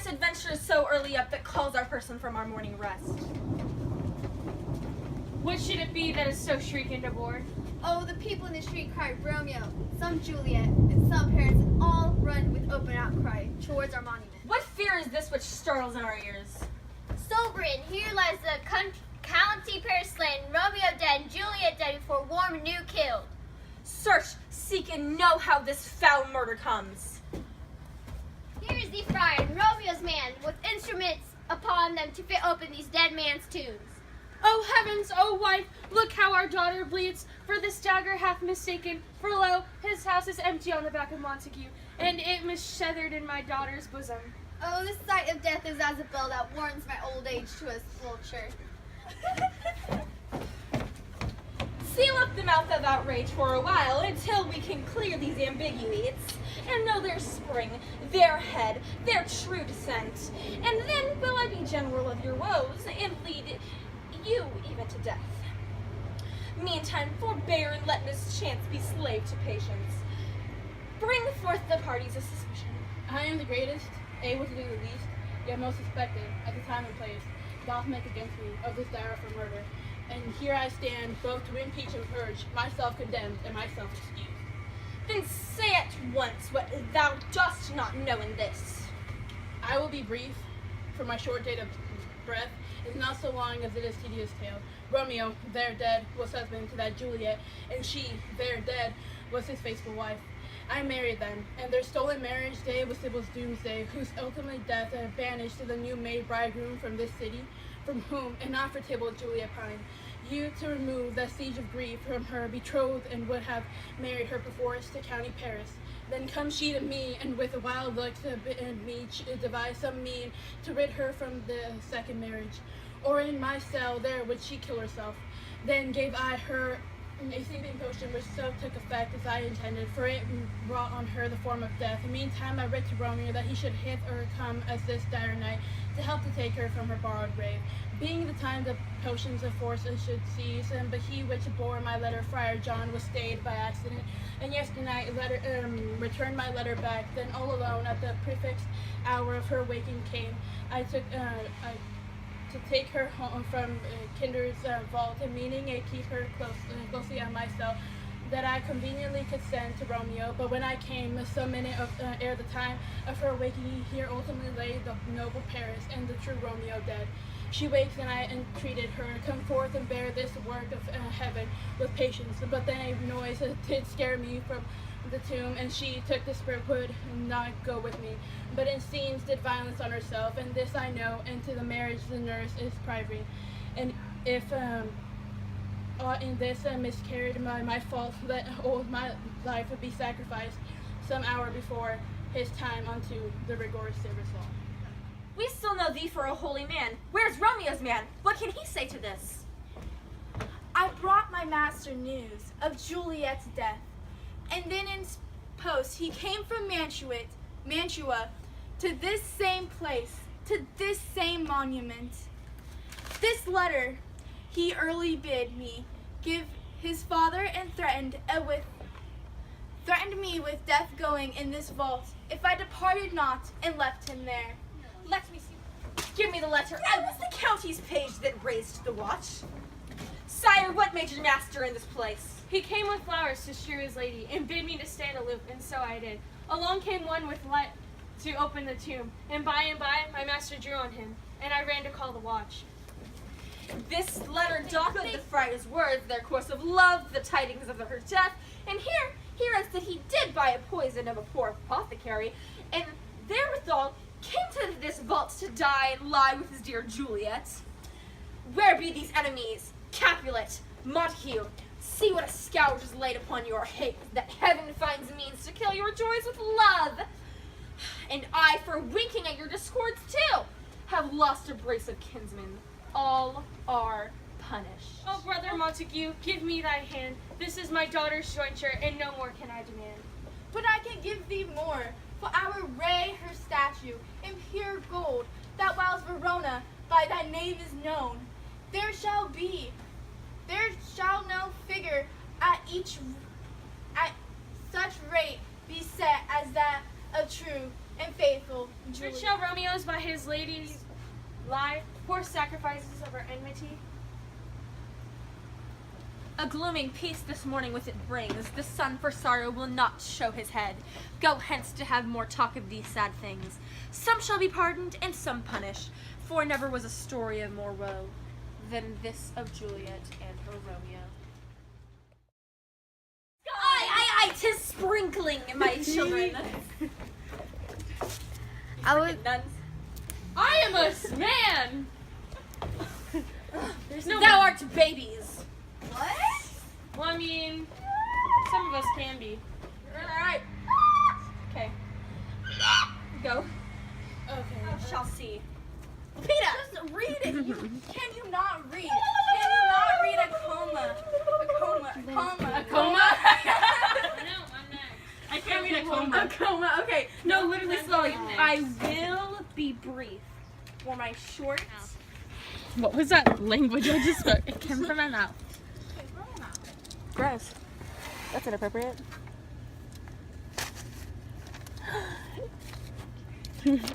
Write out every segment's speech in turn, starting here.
this adventure is so early up that calls our person from our morning rest. What should it be that is so shrieking aboard? Oh, the people in the street cry Romeo, some Juliet, and some parents, and all run with open outcry towards our monument. What fear is this which startles in our ears? Sovereign, here lies the county pair slain, Romeo dead, and Juliet dead before warm anew killed. Search, seek, and know how this foul murder comes. Here is the friar and Romeo's man, with instruments upon them to fit open these dead man's tombs. Oh heavens, oh wife, look how our daughter bleeds, for this dagger hath mistaken, for lo, his house is empty on the back of Montague, and it missheathered in my daughter's bosom. Oh, the sight of death is as a bell that warns my old age to a vulture. Seal up the mouth of outrage for a while until we can clear these ambiguities and know their spring, their head, their true descent. And then will I be general of your woes and lead you even to death. Meantime, forbear and let mischance be slave to patience. Bring forth the parties of suspicion. I am the greatest, able to do the least, yet most suspected, at the time and place, doth make against me of this direful murder. And here I stand, both to impeach and purge, myself condemned and myself excused. Then say at once what thou dost not know in this. I will be brief, for my short date of breath is not so long as it is tedious tale. Romeo, there dead, was husband to that Juliet, and she, there dead, was his faithful wife. I married them, and their stolen marriage day was Sybil's doomsday, whose ultimate death banished the new made bridegroom from this city, from whom, and not for Tybalt, Juliet pined. You to remove that siege of grief from her betrothed, and would have married her perforce to county Paris. Then comes she to me, and with a wild look to bid me devise some mean to rid her from the second marriage. Or in my cell there would she kill herself. Then gave I her a sleeping potion which so took effect as I intended, for it brought on her the form of death. Meantime I writ to Romeo that he should hither come as this dire night, to help to take her from her borrowed grave. Being the time the potions of force should cease, but he which bore my letter, Friar John, was stayed by accident, and yesterday returned my letter back. Then all alone at the prefixed hour of her waking came, I took to take her home from Kinder's vault, and meaning to keep her closely on myself, that I conveniently could send to Romeo. But when I came, some minute of ere the time of her waking, here ultimately lay the noble Paris and the true Romeo dead. She waked, and I entreated her, come forth and bear this work of heaven with patience. But then a noise did scare me from the tomb, and she took the spirit would not go with me, but it seems did violence on herself, and this I know, and to the marriage the nurse is privy. And if aught in this miscarried my fault, let old my life would be sacrificed some hour before his time unto the rigorous service law. We still know thee for a holy man. Where's Romeo's man? What can he say to this? I brought my master news of Juliet's death, and then in post he came from Mantua to this same place, to this same monument. This letter he early bid me give his father, and threatened me with death going in this vault if I departed not and left him there. Let me see. Give me the letter. I was the county's page that raised the watch. Sire, what made your master in this place? He came with flowers to strew his lady, and bid me to stand aloof, and so I did. Along came one with light to open the tomb, and by my master drew on him, and I ran to call the watch. This letter doth of the friar's words, their course of love, the tidings of her death, and here is that he did buy a poison of a poor apothecary, and therewithal came to this vault to die and lie with his dear Juliet. Where be these enemies? Capulet, Montague, see what a scourge is laid upon your hate, that heaven finds means to kill your joys with love. And I, for winking at your discords too, have lost a brace of kinsmen. All are punished. Oh, brother Montague, give me thy hand. This is my daughter's jointure, and no more can I demand. But I can give thee more, for I will ray her statue in pure gold, that whiles Verona by thy name is known. There shall no figure at such rate be set as that of true and faithful True Juliet. shall Romeo knows by his lady's lie, poor sacrifices of our enmity. A glooming peace this morning with it brings. The sun for sorrow will not show his head. Go hence to have more talk of these sad things. Some shall be pardoned and some punished, for never was a story of more woe than this of Juliet and her Romeo. Aye, 'tis sprinkling, my children. I was Nuns. I am a man! There's no Thou art babies. what? Well, I mean, some of us can be. Alright. Okay. Go. Okay. Shall see. Peter! Just read it. Can you not read? Can you not read a comma? A coma. A Comma. I know, I'm next. I can't read a coma. A coma. Okay. No, literally slowly. Next. I will be brief for my short. What was that language I just spoke? It came from my mouth. Gross. That's inappropriate.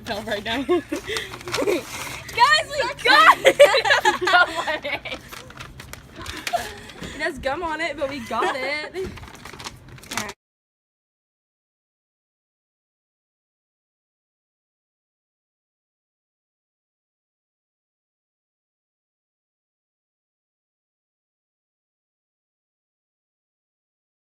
Fell right down. Guys, we got it! It has gum on it, but we got it.